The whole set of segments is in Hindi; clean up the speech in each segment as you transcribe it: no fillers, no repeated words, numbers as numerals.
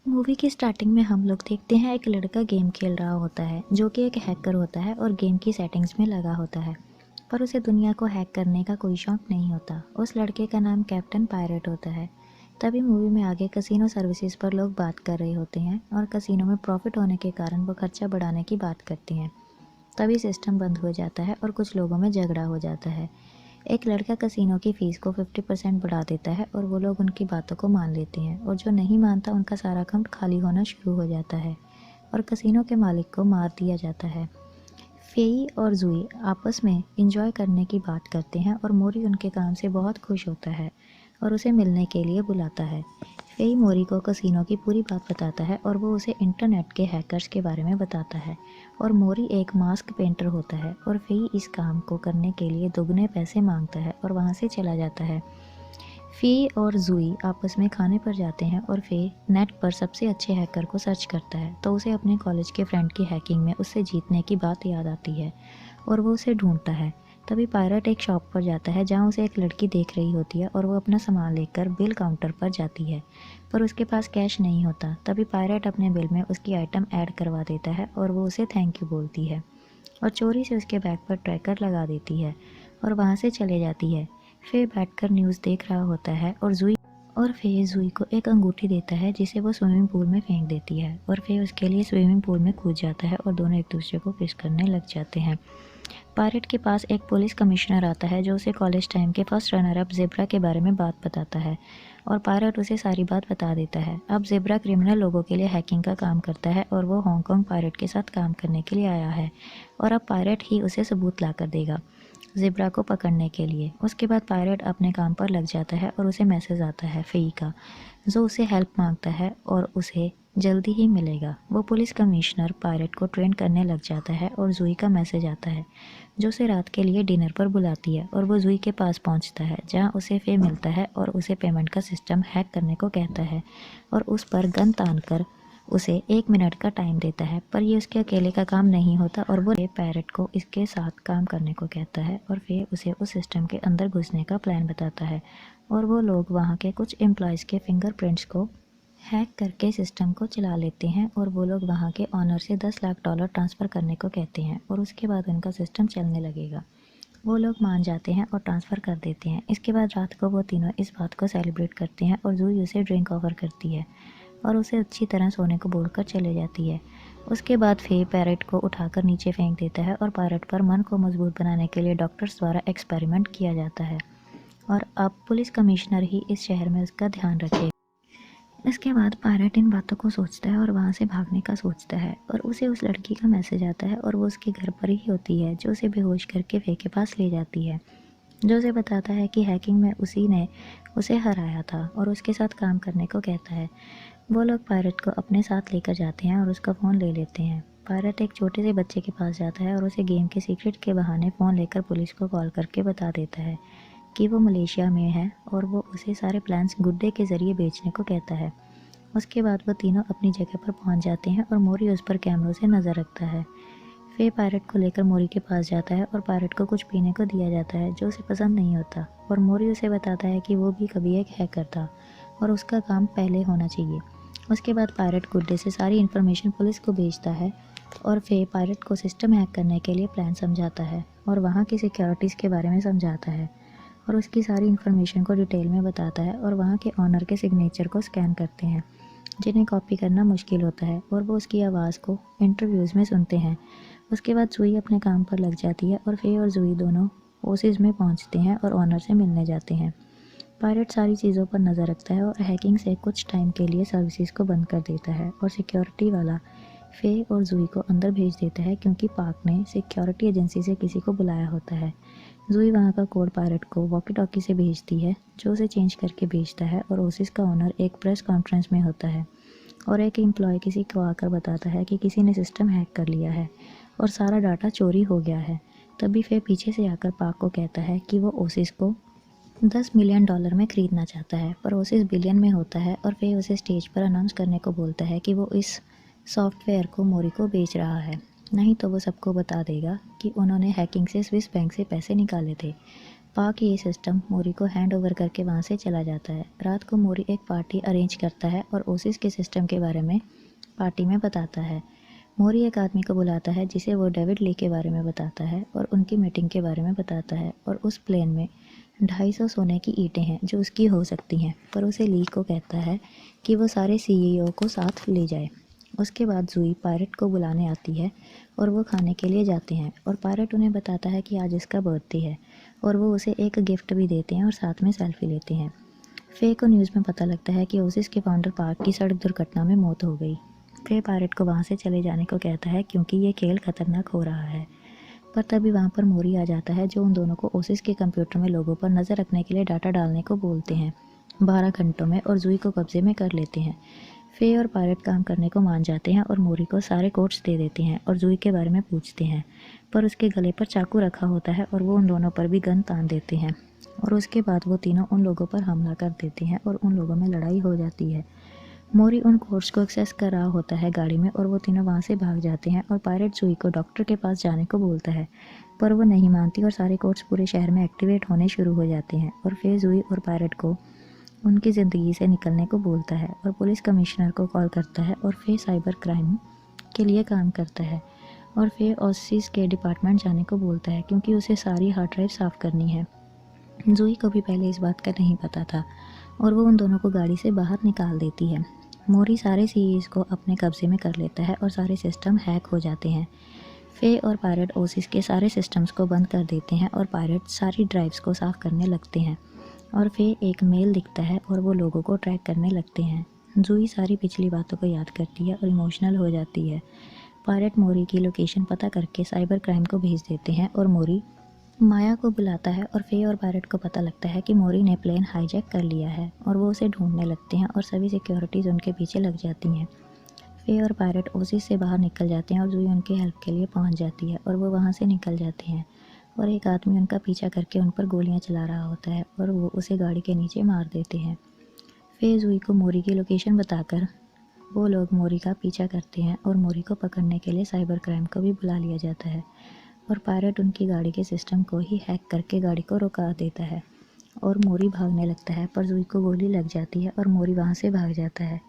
मूवी की स्टार्टिंग में हम लोग देखते हैं एक लड़का गेम खेल रहा होता है जो कि एक हैकर होता है और गेम की सेटिंग्स में लगा होता है। पर उसे दुनिया को हैक करने का कोई शौक नहीं होता। उस लड़के का नाम कैप्टन पायरेट होता है। तभी मूवी में आगे कसिनो सर्विसेज पर लोग बात कर रहे होते हैं और कसिनो में प्रॉफिट होने के कारण वो खर्चा बढ़ाने की बात करते हैं। तभी सिस्टम बंद हो जाता है और कुछ लोगों में झगड़ा हो जाता है। एक लड़का कसिनो की फ़ीस को 50% बढ़ा देता है और वो लोग उनकी बातों को मान लेते हैं और जो नहीं मानता उनका सारा अकाउंट खाली होना शुरू हो जाता है और कसिनो के मालिक को मार दिया जाता है। फेई और जुई आपस में इंजॉय करने की बात करते हैं और मोरी उनके काम से बहुत खुश होता है और उसे मिलने के लिए बुलाता है। फेई मोरी को कसिनो की पूरी बात बताता है और वो उसे इंटरनेट के हैकर्स के बारे में बताता है और मोरी एक मास्क पेंटर होता है और फेई इस काम को करने के लिए दोगुने पैसे मांगता है और वहाँ से चला जाता है। फ़ी और ज़ुई आपस में खाने पर जाते हैं और फ़े नेट पर सबसे अच्छे हैकर को सर्च करता है तो उसे अपने कॉलेज के फ्रेंड की हैकिंग में उससे जीतने की बात याद आती है और वो उसे ढूंढता है। तभी पायरेट एक शॉप पर जाता है जहाँ उसे एक लड़की देख रही होती है और वो अपना सामान लेकर बिल काउंटर पर जाती है पर उसके पास कैश नहीं होता। तभी पायरेट अपने बिल में उसकी आइटम ऐड करवा देता है और वो उसे थैंक यू बोलती है और चोरी से उसके बैग पर ट्रैकर लगा देती है और वहाँ से चले जाती है। फे बैठकर न्यूज़ देख रहा होता है और फे जुई को एक अंगूठी देता है जिसे वो स्विमिंग पूल में फेंक देती है और फे उसके लिए स्विमिंग पूल में कूद जाता है और दोनों एक दूसरे को किस करने लग जाते हैं। पायरेट के पास एक पुलिस कमिश्नर आता है जो उसे कॉलेज टाइम के फर्स्ट रनर अप ज़ेब्रा के बारे में बात बताता है और पायरेट उसे सारी बात बता देता है। अब ज़ेब्रा क्रिमिनल लोगों के लिए हैकिंग का काम करता है और वो हांगकांग पायरेट के साथ काम करने के लिए आया है और अब पायरेट ही उसे सबूत ला कर देगा ज़ेब्रा को पकड़ने के लिए। उसके बाद पायरेट अपने काम पर लग जाता है और उसे मैसेज आता है फेई का जो उसे हेल्प मांगता है और उसे जल्दी ही मिलेगा। वो पुलिस कमिश्नर पायरेट को ट्रेन करने लग जाता है और जुई का मैसेज आता है जो उसे रात के लिए डिनर पर बुलाती है और वो जुई के पास पहुंचता है जहां उसे फे मिलता है और उसे पेमेंट का सिस्टम हैक करने को कहता है और उस पर गन तान कर उसे 1 मिनट का टाइम देता है पर ये उसके अकेले का काम नहीं होता और वो पैरेट को इसके साथ काम करने को कहता है और फिर उसे उस सिस्टम के अंदर घुसने का प्लान बताता है और वो लोग वहाँ के कुछ एम्प्लॉयज़ के फिंगरप्रिंट्स को हैक करके सिस्टम को चला लेते हैं और वो लोग वहाँ के ऑनर से $10 लाख ट्रांसफ़र करने को कहते हैं और उसके बाद उनका सिस्टम चलने लगेगा। वो लोग मान जाते हैं और ट्रांसफ़र कर देते हैं। इसके बाद रात को वो तीनों इस बात को सेलिब्रेट करते हैं और जूही उसे ड्रिंक ऑफर करती है और उसे अच्छी तरह सोने को बोलकर चले जाती है। उसके बाद फे पैरेट को उठाकर नीचे फेंक देता है और पैरेट पर मन को मजबूत बनाने के लिए डॉक्टर्स द्वारा एक्सपेरिमेंट किया जाता है और अब पुलिस कमिश्नर ही इस शहर में उसका ध्यान रखेगा। इसके बाद पायरेट इन बातों को सोचता है और वहाँ से भागने का सोचता है और उसे उस लड़की का मैसेज आता है और वो उसके घर पर ही होती है जो उसे बेहोश करके फे के पास ले जाती है जो उसे बताता है कि हैकिंग में उसी ने उसे हराया था और उसके साथ काम करने को कहता है। वो लोग पायरेट को अपने साथ लेकर जाते हैं और उसका फ़ोन ले लेते हैं। पायरेट एक छोटे से बच्चे के पास जाता है और उसे गेम के सीक्रेट के बहाने फ़ोन लेकर पुलिस को कॉल करके बता देता है कि वो मलेशिया में है और वो उसे सारे प्लान्स गुड्डे के ज़रिए बेचने को कहता है। उसके बाद वो तीनों अपनी जगह पर पहुंच जाते हैं और मोरी उस पर कैमरों से नज़र रखता है। फे पायरेट को लेकर मोरी के पास जाता है और पायरेट को कुछ पीने को दिया जाता है जो उसे पसंद नहीं होता और मोरी उसे बताता है कि वो भी कभी एक हैकर था और उसका काम पहले होना चाहिए। उसके बाद पायरेट गुड्डे से सारी इन्फॉर्मेशन पुलिस को भेजता है और फे पायरेट को सिस्टम हैक करने के लिए प्लान समझाता है और वहाँ की सिक्योरिटीज़ के बारे में समझाता है और उसकी सारी इन्फॉर्मेशन को डिटेल में बताता है और वहाँ के ऑनर के सिग्नेचर को स्कैन करते हैं जिन्हें कॉपी करना मुश्किल होता है और वो उसकी आवाज़ को इंटरव्यूज़ में सुनते हैं। उसके बाद जुई अपने काम पर लग जाती है और फे और जुई दोनों ओसिस में पहुंचते हैं और ऑनर से मिलने जाते हैं। पायरेट सारी चीज़ों पर नज़र रखता है और हैकिंग से कुछ टाइम के लिए सर्विसेज को बंद कर देता है और सिक्योरिटी वाला फे और जुई को अंदर भेज देता है क्योंकि पार्क ने सिक्योरिटी एजेंसी से किसी को बुलाया होता है। जुई वहाँ का कोड पायरेट को वॉकी टॉकी से भेजती है जो उसे चेंज करके भेजता है और ओसिस का ओनर एक प्रेस कॉन्फ्रेंस में होता है और एक एम्प्लॉय किसी को आकर बताता है कि किसी ने सिस्टम हैक कर लिया है और सारा डाटा चोरी हो गया है। तभी फे पीछे से आकर पार्क को कहता है कि वो ओसिस को $10 मिलियन में ख़रीदना चाहता है पर ओसिस बिलियन में होता है और फे उसे स्टेज पर अनाउंस करने को बोलता है कि वो इस सॉफ्टवेयर को मोरी को बेच रहा है, नहीं तो वो सबको बता देगा कि उन्होंने हैकिंग से स्विस बैंक से पैसे निकाले थे। पाक ये सिस्टम मोरी को हैंड ओवर करके वहाँ से चला जाता है। रात को मोरी एक पार्टी अरेंज करता है और ओसिस के सिस्टम के बारे में पार्टी में बताता है। मोरी एक आदमी को बुलाता है जिसे वो डेविड ली के बारे में बताता है और उनकी मीटिंग के बारे में बताता है, और उस प्लेन में 250 सोने की ईंटें हैं जो उसकी हो सकती हैं, पर उसे ली को कहता है कि वो सारे सीईओ को साथ ले जाए। उसके बाद जूई पायरेट को बुलाने आती है और वो खाने के लिए जाते हैं, और पायरेट उन्हें बताता है कि आज इसका बर्थडे है और वो उसे एक गिफ्ट भी देते हैं और साथ में सेल्फी लेते हैं। फे को न्यूज़ में पता लगता है कि ओसिस के फाउंडर पार्क की सड़क दुर्घटना में मौत हो गई। फे पायरेट को वहाँ से चले जाने को कहता है क्योंकि ये खेल खतरनाक हो रहा है, पर तभी वहाँ पर मोरी आ जाता है जो उन दोनों को ओसिस के कंप्यूटर में लोगों पर नज़र रखने के लिए डाटा डालने को बोलते हैं 12 घंटों में, और जूई को कब्जे में कर लेते हैं। फे और पायरेट काम करने को मान जाते हैं और मोरी को सारे कोड्स दे देते हैं और जूई के बारे में पूछते हैं, पर उसके गले पर चाकू रखा होता है और वो उन दोनों पर भी गन तान देते हैं, और उसके बाद वो तीनों उन लोगों पर हमला कर देते हैं और उन लोगों में लड़ाई हो जाती है। मोरी उन कोड्स को एक्सेस कर रहा होता है गाड़ी में और वो तीनों वहाँ से भाग जाते हैं, और पायरेट जूई को डॉक्टर के पास जाने को बोलता है, पर वो नहीं मानती और सारे कोड्स पूरे शहर में एक्टिवेट होने शुरू हो जाते हैं। और फिर जूई और पायरेट को उनकी ज़िंदगी से निकलने को बोलता है और पुलिस कमिश्नर को कॉल करता है, और फिर साइबर क्राइम के लिए काम करता है, और फिर ओसिस के डिपार्टमेंट जाने को बोलता है क्योंकि उसे सारी हार्ड ड्राइव साफ़ करनी है। जूई को भी पहले इस बात का नहीं पता था और वो उन दोनों को गाड़ी से बाहर निकाल देती है। मोरी सारे सीईओ को अपने कब्जे में कर लेता है और सारे सिस्टम हैक हो जाते हैं। फे और पायरेट ओसिस के सारे सिस्टम्स को बंद कर देते हैं और पायरेट सारी ड्राइव्स को साफ़ करने लगते हैं, और फिर एक मेल दिखता है और वो लोगों को ट्रैक करने लगते हैं। जूई सारी पिछली बातों को याद करती है और इमोशनल हो जाती है। पायरेट मोरी की लोकेशन पता करके साइबर क्राइम को भेज देते हैं और मोरी माया को बुलाता है, और फे और पायरेट को पता लगता है कि मोरी ने प्लेन हाईजैक कर लिया है और वो उसे ढूंढने लगते हैं और सभी सिक्योरिटीज़ उनके पीछे लग जाती हैं। फे और पायरेट ओसिस से बाहर निकल जाते हैं और जूई उनकी हेल्प के लिए पहुंच जाती है और वो वहाँ से निकल जाते हैं, और एक आदमी उनका पीछा करके उन पर गोलियां चला रहा होता है और वो उसे गाड़ी के नीचे मार देते हैं। फिर जूई को मोरी की लोकेशन बताकर वो लोग मोरी का पीछा करते हैं और मोरी को पकड़ने के लिए साइबर क्राइम को भी बुला लिया जाता है, और पायरेट उनकी गाड़ी के सिस्टम को ही हैक करके गाड़ी को रुका देता है और मोरी भागने लगता है, पर जूई को गोली लग जाती है और मोरी वहाँ से भाग जाता है,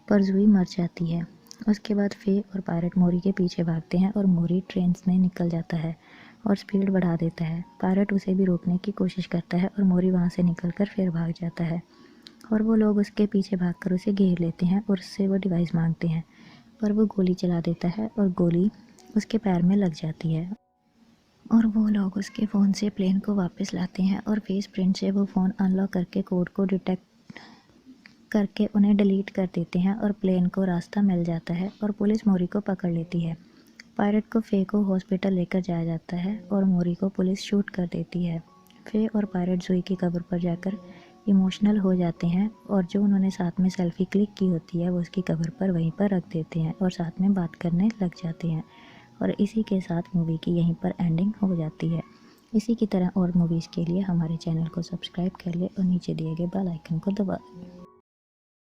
पर जूई मर जाती है। उसके बाद फे और पायरेट मोरी के पीछे भागते हैं और मोरी ट्रेन में निकल जाता है और स्पीड बढ़ा देता है। पायरेट उसे भी रोकने की कोशिश करता है और मोरी वहाँ से निकलकर फिर भाग जाता है, और वो लोग उसके पीछे भागकर उसे घेर लेते हैं और उससे वो डिवाइस मांगते हैं, पर वो गोली चला देता है और गोली उसके पैर में लग जाती है, और वो लोग उसके फ़ोन से प्लेन को वापस लाते हैं और फेस प्रिंट से वो फ़ोन अनलॉक करके कोड को डिटेक्ट करके उन्हें डिलीट कर देते हैं और प्लेन को रास्ता मिल जाता है और पुलिस मोरी को पकड़ लेती है। पायरेट को फे को हॉस्पिटल लेकर जाया जाता है और मोरी को पुलिस शूट कर देती है। फे और पायरेट जूई की कब्र पर जाकर इमोशनल हो जाते हैं और जो उन्होंने साथ में सेल्फी क्लिक की होती है वो उसकी कब्र पर वहीं पर रख देते हैं और साथ में बात करने लग जाते हैं, और इसी के साथ मूवी की यहीं पर एंडिंग हो जाती है। इसी की तरह और मूवीज़ के लिए हमारे चैनल को सब्सक्राइब कर ले और नीचे दिए गए बेल आइकन को दबा दें।